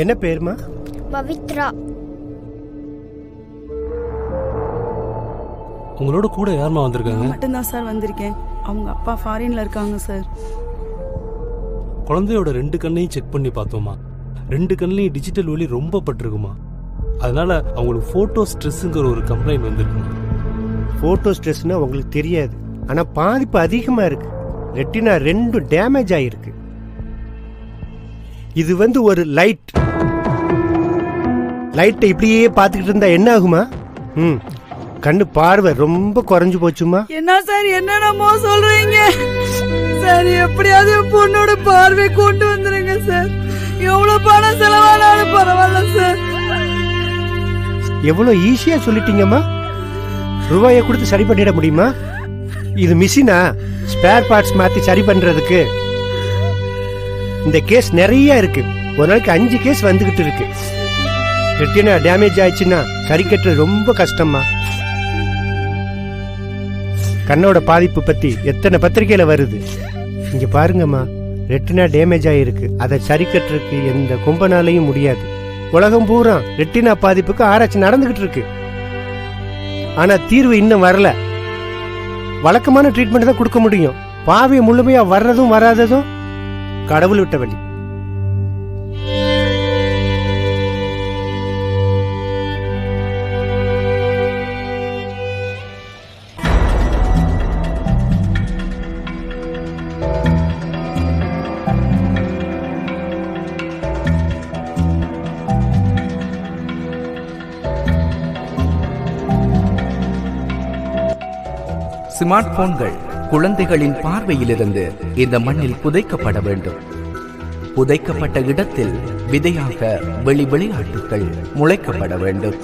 என்ன பேருமா? பவித்ரா. உங்களோட கூட யாருமா வந்திருக்காங்க? மட்டும்தான் சார் வந்திருக்கேன். அவங்க அப்பா ஃபாரின்ல இருக்காங்க சார். குழந்தையோட 2 கண்ணையும் செக் பண்ணி பார்த்தோமா, 2 கண்ணையும் டிஜிட்டல் ஒளி ரொம்ப பட்டிருக்குமா. அதனால அவங்களுக்கு போட்டோ ஸ்ட்ரெஸ்ஸுங்கிற ஒரு கம்ப்ளைண்ட் வந்திருக்குமா. போட்டோ ஸ்ட்ரெஸ்னா உங்களுக்கு தெரியாது, ஆனா பாதிப்பு அதிகமா இருக்கு. ரெட்டினா 2 டேமேஜ் ஆயிருக்கு. இது ஒரு லைட்டை இப்படியே பார்த்துக்கிட்டு இருந்தா என்ன ஆகுமா? கண்ணு பார்வை ரொம்ப குறைஞ்சு போச்சுமா. என்ன சார் என்னென்னமோ சொல்றீங்க சார்? எப்படியாவது பொண்ணோட பார்வை கொண்டு வந்துருங்க சார். எவ்வளவு பணம் செலவானாலும் பரவாயில்ல சார். எவ்வளவு ஈஸியா சொல்லிட்டீங்கம்மா. ரூபாயை கொடுத்து சரி பண்ணிட முடியுமா? இது மிஷினா ஸ்பேர் பார்ட்ஸ் மாத்தி சரி பண்றதுக்கு? இந்த கேஸ் நிறைய இருக்கு. ஒரு நாளைக்கு 5 கேஸ் வந்துகிட்டு இருக்கு. ரெட்டினா டேமேஜ் ஆயிடுச்சுன்னா சரி கட்டுறது ரொம்ப கஷ்டமா. கண்ணோட பாதிப்பு பத்தி எத்தனை பத்திரிகையில வருது. இங்க பாருங்கம்மா, ரெட்டினா டேமேஜ் ஆயிருக்கு. அதை சரி கட்டுறதுக்கு எந்த கும்பனாலையும் முடியாது. உலகம் பூரா ரெட்டினா பாதிப்புக்கு ஆராய்ச்சி நடந்துகிட்டு இருக்கு. ஆனா தீர்வு இன்னும் வரல. வழக்கமான ட்ரீட்மெண்ட் தான் கொடுக்க முடியும். பாவை முழுமையா வர்றதும் வராததும் கடவுள் விட்ட வழி. ஸ்மார்ட் போன்கள் குழந்தைகளின் பார்வையிலிருந்து இந்த மண்ணில் புதைக்கப்பட வேண்டும். புதைக்கப்பட்ட இடத்தில் விதையாக வெளி விளையாட்டுகள் முளைக்கப்பட வேண்டும்.